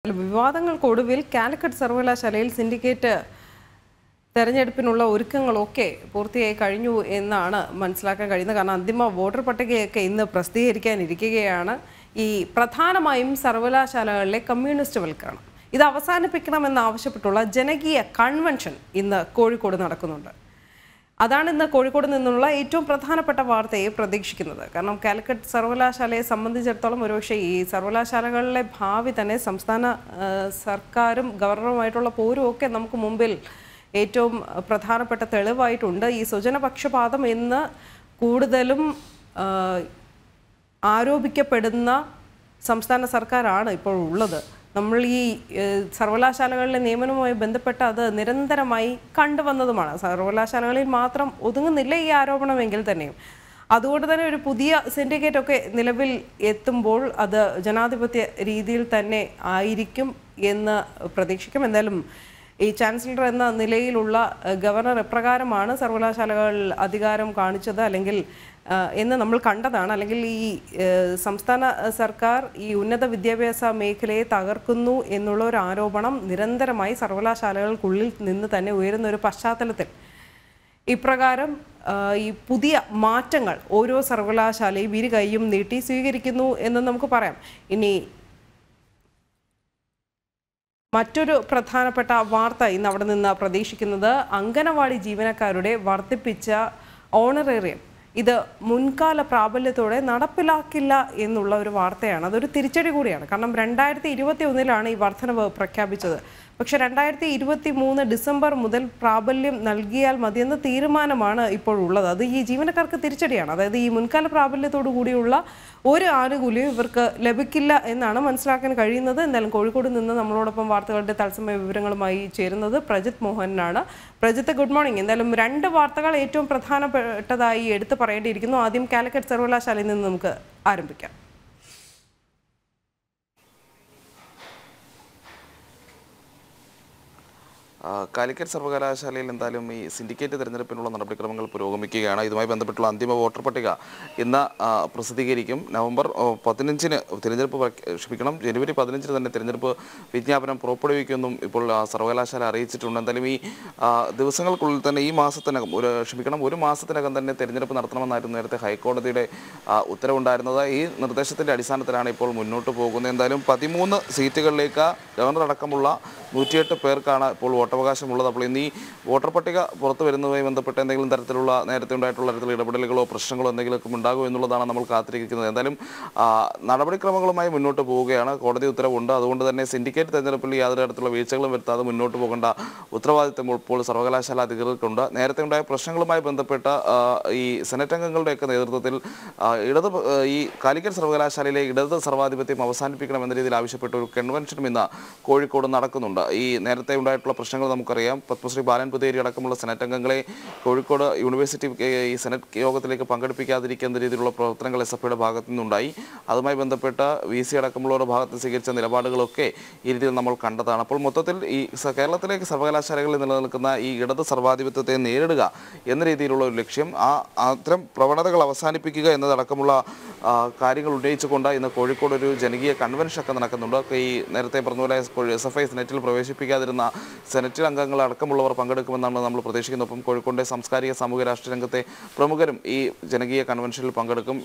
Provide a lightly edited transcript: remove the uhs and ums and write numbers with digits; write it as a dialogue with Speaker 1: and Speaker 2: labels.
Speaker 1: വിവാദങ്ങൾക്കൊടുവിൽ കാലിക്കറ്റ് സർവകലാശാലയിൽ സിൻഡിക്കേറ്റ് തെരഞ്ഞെടുപ്പിനുള്ള ഒരുക്കങ്ങളൊക്കെ പൂർത്തിയായി കഴിഞ്ഞു എന്നാണ് മനസ്സിലാക്കാൻ കഴിയുന്നത്. കാരണം അന്തിമ വോട്ടർ പട്ടികയൊക്കെ ഇന്ന് പ്രസിദ്ധീകരിക്കാനിരിക്കുകയാണ്. ഈ പ്രധാനമായും സർവകലാശാലകളിലെ കമ്മ്യൂണിസ്റ്റ് വൽക്കരണം ഇത് അവസാനിപ്പിക്കണമെന്നാവശ്യപ്പെട്ടുള്ള ജനകീയ കൺവെൻഷൻ ഇന്ന് കോഴിക്കോട് നടക്കുന്നുണ്ട്. അതാണ് ഇന്ന് കോഴിക്കോട് നിന്നുള്ള ഏറ്റവും പ്രധാനപ്പെട്ട വാർത്തയെ പ്രതീക്ഷിക്കുന്നത്. കാരണം കാലിക്കറ്റ് സർവകലാശാലയെ സംബന്ധിച്ചിടത്തോളം ഒരുപക്ഷെ ഈ സർവകലാശാലകളിലെ ഭാവി തന്നെ സംസ്ഥാന സർക്കാരും ഗവർണറുമായിട്ടുള്ള പോരും ഒക്കെ നമുക്ക് മുമ്പിൽ ഏറ്റവും പ്രധാനപ്പെട്ട തെളിവായിട്ടുണ്ട്. ഈ സ്വജനപക്ഷപാതം എന്ന് കൂടുതലും ആരോപിക്കപ്പെടുന്ന സംസ്ഥാന സർക്കാരാണ് ഇപ്പോൾ ഉള്ളത്. നമ്മൾ ഈ സർവകലാശാലകളിലെ നിയമനവുമായി ബന്ധപ്പെട്ട് അത് നിരന്തരമായി കണ്ടുവന്നതുമാണ്. സർവകലാശാലകളിൽ മാത്രം ഒതുങ്ങുന്നില്ല ഈ ആരോപണമെങ്കിൽ തന്നെയും. അതുകൊണ്ട് തന്നെ ഒരു പുതിയ സിൻഡിക്കേറ്റ് ഒക്കെ നിലവിൽ എത്തുമ്പോൾ അത് ജനാധിപത്യ രീതിയിൽ തന്നെ ആയിരിക്കും എന്ന് പ്രതീക്ഷിക്കും. എന്തായാലും ഈ ചാൻസലർ എന്ന നിലയിലുള്ള ഗവർണർ എപ്രകാരമാണ് സർവകലാശാലകൾ അധികാരം കാണിച്ചത് അല്ലെങ്കിൽ എന്ന് നമ്മൾ കണ്ടതാണ്. അല്ലെങ്കിൽ ഈ സംസ്ഥാന സർക്കാർ ഈ ഉന്നത വിദ്യാഭ്യാസ മേഖലയെ തകർക്കുന്നു എന്നുള്ള ഒരു ആരോപണം നിരന്തരമായി സർവകലാശാലകൾക്കുള്ളിൽ നിന്ന് തന്നെ ഉയരുന്ന ഒരു പശ്ചാത്തലത്തിൽ ഇപ്രകാരം ഈ പുതിയ മാറ്റങ്ങൾ ഓരോ സർവകലാശാലയും ഇരു കൈയും നീട്ടി സ്വീകരിക്കുന്നു എന്ന് നമുക്ക് പറയാം. ഇനി മറ്റൊരു പ്രധാനപ്പെട്ട വാർത്ത ഇന്ന് അവിടെ നിന്ന് പ്രതീക്ഷിക്കുന്നത് അംഗനവാടി ജീവനക്കാരുടെ വർദ്ധിപ്പിച്ച ഓണറേറിയം ഇത് മുൻകാല പ്രാബല്യത്തോടെ നടപ്പിലാക്കില്ല എന്നുള്ള ഒരു വാർത്തയാണ്. അതൊരു തിരിച്ചടി കൂടിയാണ്. കാരണം 2021 ഈ വർധനവ് പ്രഖ്യാപിച്ചത്. പക്ഷെ 2023 ഡിസംബർ മുതൽ പ്രാബല്യം നൽകിയാൽ മതിയെന്ന തീരുമാനമാണ് ഇപ്പോൾ ഉള്ളത്. അത് ഈ ജീവനക്കാർക്ക് തിരിച്ചടിയാണ്. അതായത് ഈ മുൻകാല പ്രാബല്യത്തോടു കൂടിയുള്ള ഒരു ആനുകൂല്യം ഇവർക്ക് ലഭിക്കില്ല എന്നാണ് മനസ്സിലാക്കാൻ കഴിയുന്നത്. എന്തായാലും കോഴിക്കോട് നിന്ന് നമ്മളോടൊപ്പം വാർത്തകളുടെ തത്സമയ വിവരങ്ങളുമായി ചേരുന്നത് പ്രജിത് മോഹനാണ്. Prajith, good morning. എന്തായാലും രണ്ട് വാർത്തകൾ ഏറ്റവും പ്രധാനപ്പെട്ടതായി എടുത്തു പറയേണ്ടിയിരിക്കുന്നു. ആദ്യം കാലിക്കറ്റ് സർവകലാശാലയിൽ നിന്ന് നമുക്ക് ആരംഭിക്കാം.
Speaker 2: കാലിക്കറ്റ് സർവകലാശാലയിൽ എന്തായാലും ഈ സിൻഡിക്കേറ്റ് തിരഞ്ഞെടുപ്പിനുള്ള നടപടിക്രമങ്ങൾ പുരോഗമിക്കുകയാണ്. ഇതുമായി ബന്ധപ്പെട്ടുള്ള അന്തിമ വോട്ടർ പട്ടിക ഇന്ന് പ്രസിദ്ധീകരിക്കും. നവംബർ 15-ന് ജനുവരി 15-ന് തന്നെ തിരഞ്ഞെടുപ്പ് വിജ്ഞാപനം പുറപ്പെടുവിക്കുമെന്നും ഇപ്പോൾ സർവകലാശാല അറിയിച്ചിട്ടുണ്ട്. എന്തായാലും ഈ ദിവസങ്ങൾക്കുള്ളിൽ തന്നെ ഈ മാസത്തിനകം ഒരു മാസത്തിനകം തന്നെ തിരഞ്ഞെടുപ്പ് നടത്തണമെന്നായിരുന്നു നേരത്തെ ഹൈക്കോടതിയുടെ ഉത്തരവുണ്ടായിരുന്നത്. ഈ നിർദ്ദേശത്തിൻ്റെ അടിസ്ഥാനത്തിലാണ് ഇപ്പോൾ മുന്നോട്ട് പോകുന്നത്. എന്തായാലും 13 സീറ്റുകളിലേക്ക് ഗവർണർ അടക്കമുള്ള 108 പേർക്കാണ് ഇപ്പോൾ വോട്ടവകാശമുള്ളത്. അപ്പോൾ ഇന്ന് ഈ വോട്ടർ പട്ടിക പുറത്തു വരുന്നതുമായി ബന്ധപ്പെട്ട് എന്തെങ്കിലും തരത്തിലുള്ള നേരത്തെ ഉണ്ടായിട്ടുള്ള തരത്തിലുള്ള ഇടപെടലുകളോ പ്രശ്നങ്ങളോ എന്തെങ്കിലും ഉണ്ടാകുമോ എന്നുള്ളതാണ് നമ്മൾ കാത്തിരിക്കുന്നത്. എന്തായാലും നടപടിക്രമങ്ങളുമായി മുന്നോട്ട് പോവുകയാണ്. കോടതി ഉത്തരവുണ്ട്. അതുകൊണ്ട് തന്നെ സിൻഡിക്കേറ്റ് തെരഞ്ഞെടുപ്പിൽ യാതൊരു തരത്തിലുള്ള വീഴ്ചകളും വരുത്താതെ മുന്നോട്ട് പോകേണ്ട ഉത്തരവാദിത്തം ഇപ്പോൾ സർവകലാശാല അധികൃതർക്കുണ്ട്. നേരത്തെ ഉണ്ടായ പ്രശ്നങ്ങളുമായി ബന്ധപ്പെട്ട ഈ സെനറ്റ് അംഗങ്ങളുടെയൊക്കെ നേതൃത്വത്തിൽ ഈ കാലിക്കറ്റ് സർവകലാശാലയിലെ ഇടത് സർവാധിപത്യം അവസാനിപ്പിക്കണമെന്ന രീതിയിൽ ആവശ്യപ്പെട്ട ഒരു കൺവെൻഷനും ഇന്ന് കോഴിക്കോട് നടക്കുന്നുണ്ട്. ഈ നേരത്തെ ഉണ്ടായിട്ടുള്ള പ്രശ്നങ്ങൾ നമുക്കറിയാം. പത്മശ്രീ ബാലൻ പുതേരി അടക്കമുള്ള സെനറ്റ് അംഗങ്ങളെ കോഴിക്കോട് യൂണിവേഴ്സിറ്റി ഈ സെനറ്റ് യോഗത്തിലേക്ക് പങ്കെടുപ്പിക്കാതിരിക്കുന്ന രീതിയിലുള്ള പ്രവർത്തനങ്ങൾ SFIയുടെ ഭാഗത്തു നിന്നുണ്ടായി. അതുമായി ബന്ധപ്പെട്ട VC അടക്കമുള്ളവരുടെ ഭാഗത്ത് സ്വീകരിച്ച നിലപാടുകളൊക്കെ ഈ രീതിയിൽ നമ്മൾ കണ്ടതാണ്. അപ്പോൾ മൊത്തത്തിൽ ഈ കേരളത്തിലേക്ക് സർവകലാശാലകളിൽ നിലനിൽക്കുന്ന ഈ ഇടത് സർവാധിപത്യത്തെ നേരിടുക എന്ന രീതിയിലുള്ള ഒരു ലക്ഷ്യം, അത്തരം പ്രവണതകൾ അവസാനിപ്പിക്കുക എന്നതടക്കമുള്ള കാര്യങ്ങൾ ഉന്നയിച്ചുകൊണ്ട് ഇന്ന് കോഴിക്കോട് ഒരു ജനകീയ കൺവെൻഷനൊക്കെ നടക്കുന്നുണ്ട്. ഈ നേരത്തെ പറഞ്ഞ പോലെ SFI സെനറ്റിൽ പ്രവേശിപ്പിക്കാതിരുന്ന സെനറ്റിൽ അംഗങ്ങൾ അടക്കമുള്ളവർ പങ്കെടുക്കുമെന്നാണ് നമ്മൾ പ്രതീക്ഷിക്കുന്നത്. ഒപ്പം കോഴിക്കോട്ടെ സാംസ്കാരിക സാമൂഹ്യ രാഷ്ട്രീയ രംഗത്തെ പ്രമുഖരും ഈ ജനകീയ കൺവെൻഷനിൽ പങ്കെടുക്കും.